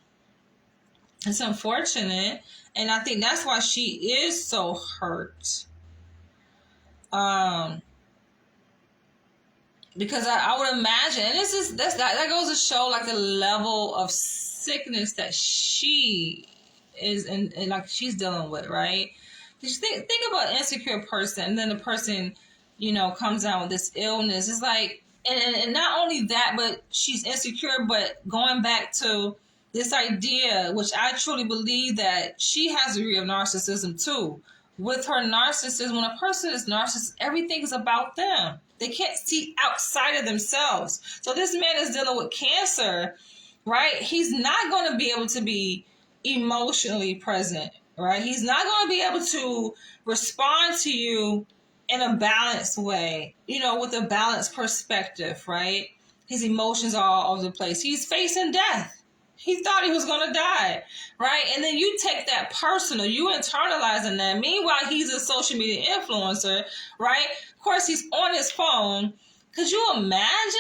It's unfortunate. And I think that's why she is so hurt. Because I would imagine, and that goes to show like the level of sickness that she is and like she's dealing with, right? Because think about an insecure person, and then the person, comes down with this illness. It's like, and not only that, but she's insecure, but going back to this idea, which I truly believe that she has a degree of narcissism too. With her narcissism, when a person is narcissist, everything is about them. They can't see outside of themselves. So this man is dealing with cancer, right? He's not going to be able to be emotionally present, right? He's not going to be able to respond to you in a balanced way, with a balanced perspective, right? His emotions are all over the place. He's facing death. He thought he was going to die, right? And then you take that personal, you internalizing that. Meanwhile, he's a social media influencer, right? Of course, he's on his phone. Could you imagine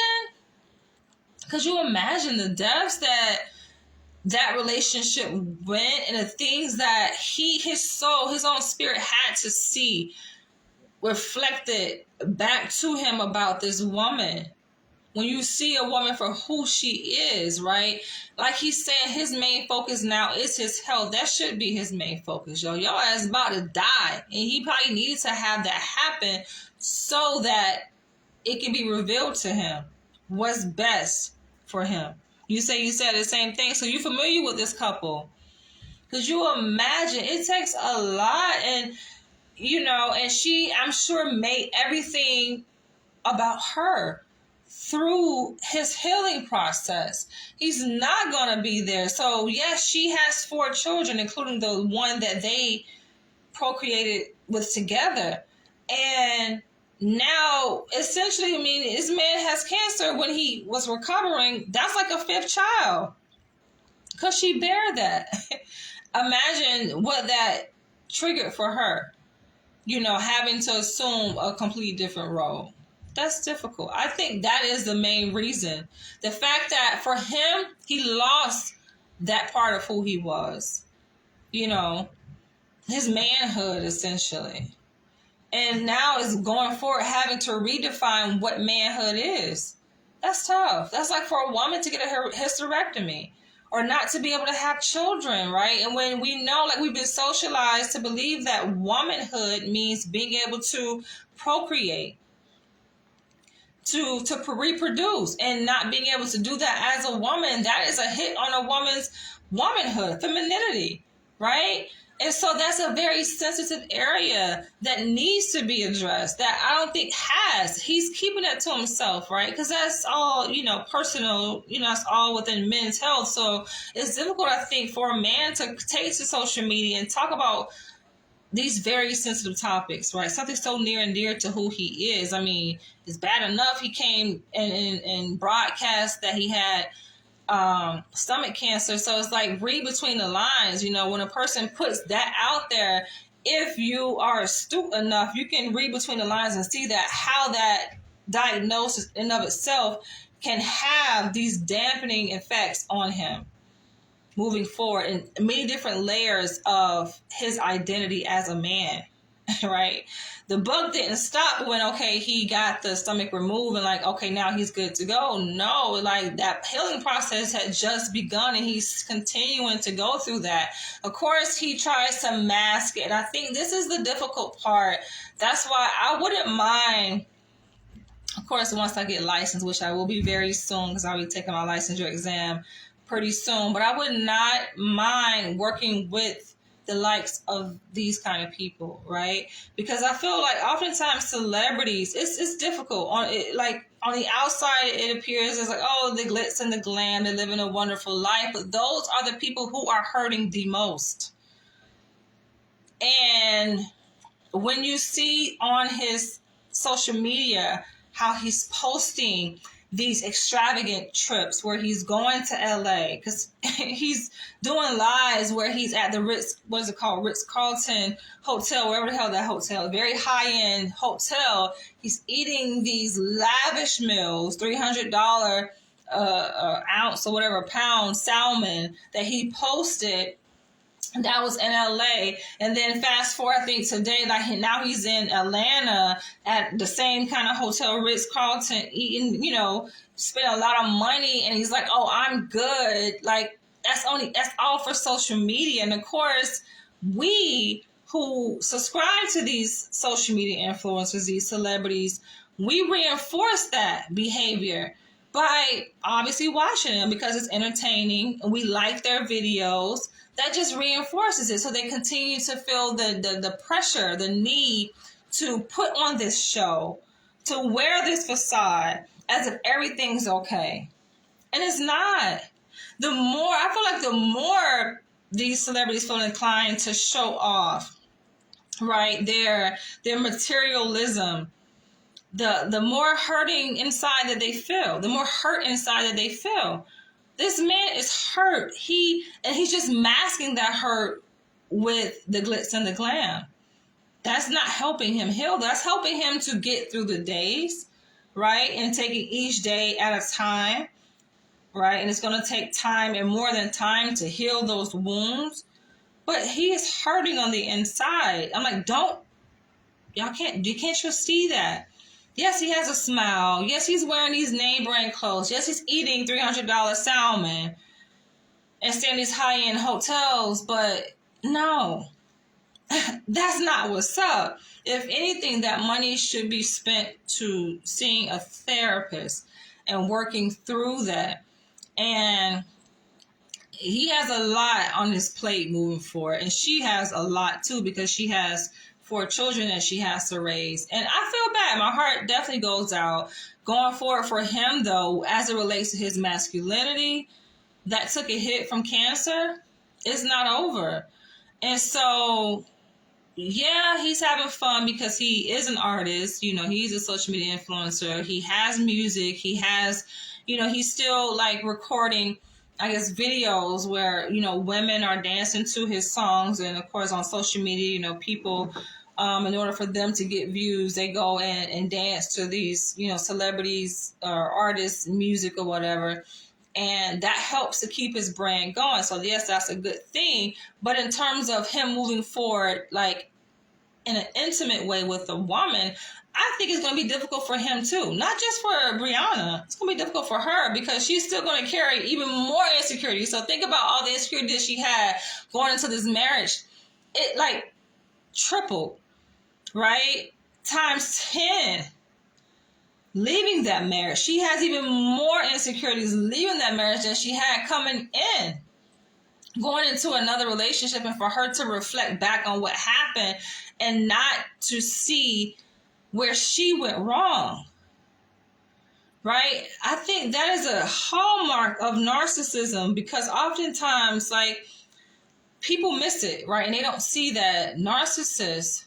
the depths that relationship went and the things that his own spirit had to see reflected back to him about this woman? When you see a woman for who she is, right? Like he's saying, his main focus now is his health. That should be his main focus, yo. Your ass about to die. And he probably needed to have that happen so that it can be revealed to him what's best for him. You said the same thing. So you're familiar with this couple. Because you imagine, it takes a lot. And, and she, I'm sure, made everything about her through his healing process. He's not going to be there. So yes, she has 4 children, including the one that they procreated with together. And now, essentially, this man has cancer. When he was recovering, that's like a 5th child. Because she bare that. Imagine what that triggered for her. Having to assume a completely different role. That's difficult. I think that is the main reason. The fact that for him, he lost that part of who he was. You know, his manhood, essentially. And now is going forward having to redefine what manhood is. That's tough. That's like for a woman to get a hysterectomy or not to be able to have children, right? And when we know, like, we've been socialized to believe that womanhood means being able to procreate, to reproduce, and not being able to do that as a woman, that is a hit on a woman's womanhood, femininity, right? And so that's a very sensitive area that needs to be addressed, that I don't think has. He's keeping it to himself, right? Because that's all, personal, that's all within men's health. So it's difficult, I think, for a man to take to social media and talk about these very sensitive topics, right? Something so near and dear to who he is. I mean, it's bad enough he came and broadcast that he had stomach cancer. So it's like, read between the lines. When a person puts that out there, if you are astute enough, you can read between the lines and see that how that diagnosis in of itself can have these dampening effects on him moving forward in many different layers of his identity as a man, right? The buck didn't stop when, okay, he got the stomach removed and like, okay, now he's good to go. No, like, that healing process had just begun and he's continuing to go through that. Of course, he tries to mask it. And I think this is the difficult part. That's why I wouldn't mind, of course, once I get licensed, which I will be very soon because I'll be taking my licensure exam pretty soon, but I would not mind working with the likes of these kind of people, right? Because I feel like oftentimes celebrities, it's difficult. On the outside, it appears as like, oh, the glitz and the glam, they're living a wonderful life, but those are the people who are hurting the most. And when you see on his social media how he's posting these extravagant trips where he's going to LA, because he's doing lives where he's at the Ritz-Carlton hotel, wherever the hell that hotel, very high-end hotel. He's eating these lavish meals, $300 ounce or whatever pound salmon that he posted. That was in LA. And then fast forward, I think today, now he's in Atlanta at the same kind of hotel, Ritz-Carlton, eating, spent a lot of money. And he's like, oh, I'm good. Like, that's all for social media. And of course, we who subscribe to these social media influencers, these celebrities, we reinforce that behavior by obviously watching them because it's entertaining and we like their videos. That just reinforces it. So they continue to feel the pressure, the need to put on this show, to wear this facade as if everything's okay. And it's not. I feel like the more these celebrities feel inclined to show off, right, their materialism, the more hurting inside that they feel, the more hurt inside that they feel. This man is hurt. He's just masking that hurt with the glitz and the glam. That's not helping him heal. That's helping him to get through the days, right? And taking each day at a time, right? And it's going to take time and more than time to heal those wounds. But he is hurting on the inside. I'm like, you can't just see that. Yes, he has a smile. Yes, he's wearing these name brand clothes. Yes, he's eating $300 salmon and staying in these high-end hotels. But no, that's not what's up. If anything, that money should be spent to seeing a therapist and working through that. And he has a lot on his plate moving forward. And she has a lot too because she has 4 children that she has to raise. And I feel bad. My heart definitely goes out. Going forward for him, though, as it relates to his masculinity, that took a hit from cancer, it's not over. And so, yeah, he's having fun because he is an artist. He's a social media influencer. He has music. He has, he's still like recording, I guess, videos where, women are dancing to his songs. And of course, on social media, people In order for them to get views, they go and dance to these, celebrities or artists, music or whatever. And that helps to keep his brand going. So yes, that's a good thing. But in terms of him moving forward, like in an intimate way with a woman, I think it's going to be difficult for him too. Not just for Brianna. It's going to be difficult for her because she's still going to carry even more insecurity. So think about all the insecurity that she had going into this marriage. It like tripled, right? Times 10. Leaving that marriage. She has even more insecurities leaving that marriage than she had coming in. Going into another relationship, and for her to reflect back on what happened and not to see where she went wrong, right? I think that is a hallmark of narcissism, because oftentimes, like, people miss it, right? And they don't see that narcissists,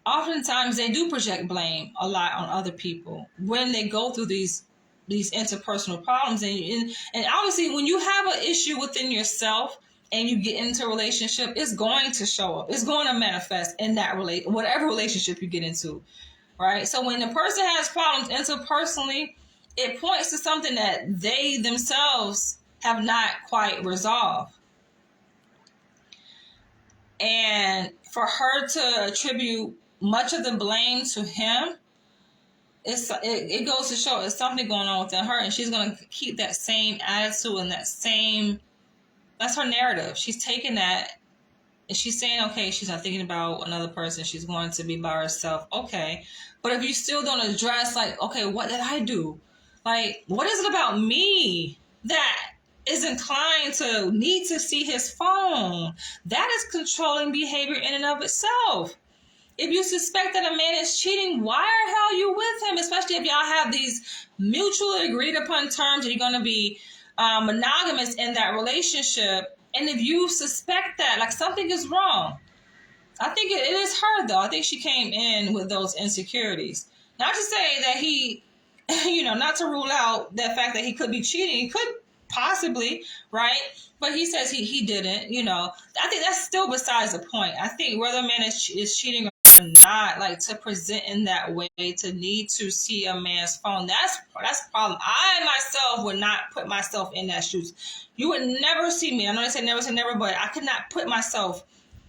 oftentimes they do project blame a lot on other people when they go through these interpersonal problems. And obviously when you have an issue within yourself and you get into a relationship, it's going to show up. It's going to manifest in that whatever relationship you get into, right? So when the person has problems interpersonally, it points to something that they themselves have not quite resolved. And for her to attribute much of the blame to him, it goes to show it's something going on within her, and she's going to keep that same attitude and that's her narrative. She's taking that and she's saying, okay, she's not thinking about another person. She's going to be by herself. Okay. But if you still don't address, like, okay, what did I do? Like, what is it about me that is inclined to need to see his phone? That is controlling behavior in and of itself. If you suspect that a man is cheating, why the hell are you with him? Especially if y'all have these mutually agreed upon terms that you're going to be monogamous in that relationship. And if you suspect that, like, something is wrong, I think it is her, though. I think she came in with those insecurities. Not to say that he, not to rule out the fact that he could be cheating. He could possibly, right? But he says he didn't, I think that's still besides the point. I think whether a man is cheating or not, like, to present in that way, to need to see a man's phone, that's a problem. I myself would not put myself in that shoes. You would never see me. I know they say never, but I could not put myself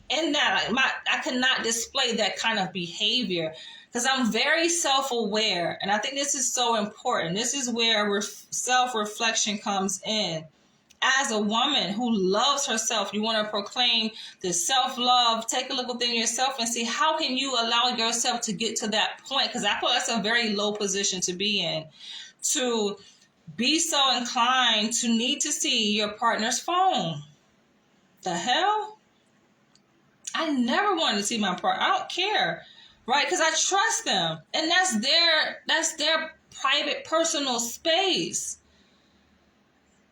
in that. I could not display that kind of behavior, because I'm very self-aware. And I think this is so important. This is where self-reflection comes in. As a woman who loves herself, you want to proclaim the self-love. Take a look within yourself and see how can you allow yourself to get to that point, because I feel that's a very low position to be in, to be so inclined to need to see your partner's phone. The hell? I never wanted to see my partner. I don't care, right? Because I trust them, and that's their private, personal space.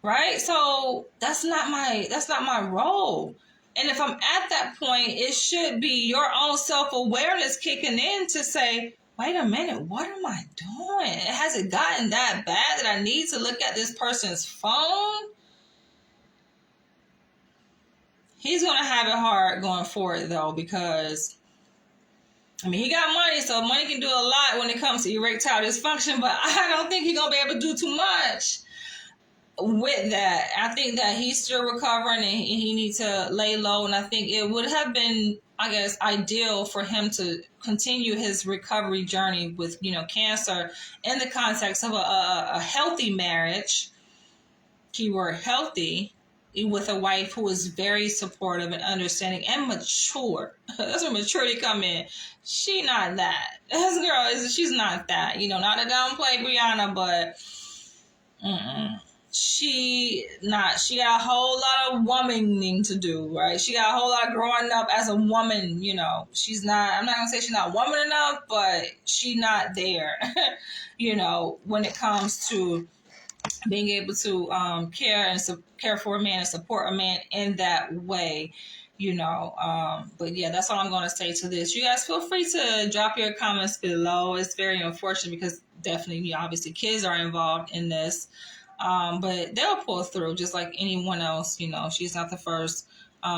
Right? So that's not my role. And if I'm at that point, it should be your own self-awareness kicking in to say, wait a minute, what am I doing? Has it gotten that bad that I need to look at this person's phone? He's going to have it hard going forward, though, because, he got money, so money can do a lot when it comes to erectile dysfunction, but I don't think he's going to be able to do too much with that. I think that he's still recovering and he needs to lay low. And I think it would have been, I guess, ideal for him to continue his recovery journey with, cancer in the context of a healthy marriage, keyword healthy, with a wife who is very supportive and understanding and mature. That's where maturity come in. She not that. This girl she's not that. Not to downplay Brianna, but she got a whole lot of womaning to do, right? She got a whole lot of growing up as a woman, She's not, I'm not going to say she's not woman enough, but she not there, when it comes to being able to care for a man and support a man in that way, but yeah, that's all I'm going to say to this. You guys feel free to drop your comments below. It's very unfortunate because definitely, obviously kids are involved in this. But they'll pull through just like anyone else, she's not the first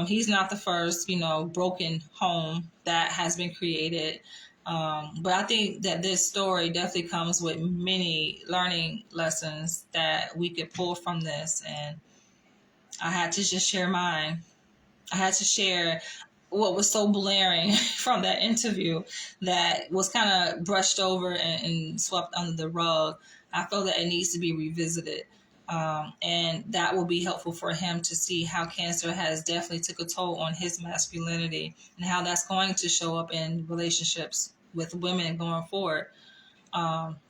He's not the first, broken home that has been created. But I think that this story definitely comes with many learning lessons that we could pull from this. And I had to just share mine. I had to share what was so blaring from that interview that was kind of brushed over and swept under the rug. I feel that it needs to be revisited. And that will be helpful for him to see how cancer has definitely took a toll on his masculinity and how that's going to show up in relationships with women going forward.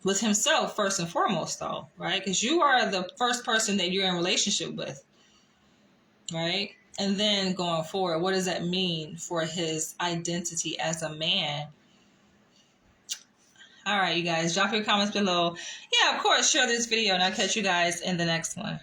With himself first and foremost, though, right? Because you are the first person that you're in relationship with, right? And then going forward, what does that mean for his identity as a man? All right, you guys, drop your comments below. Yeah, of course, share this video, and I'll catch you guys in the next one.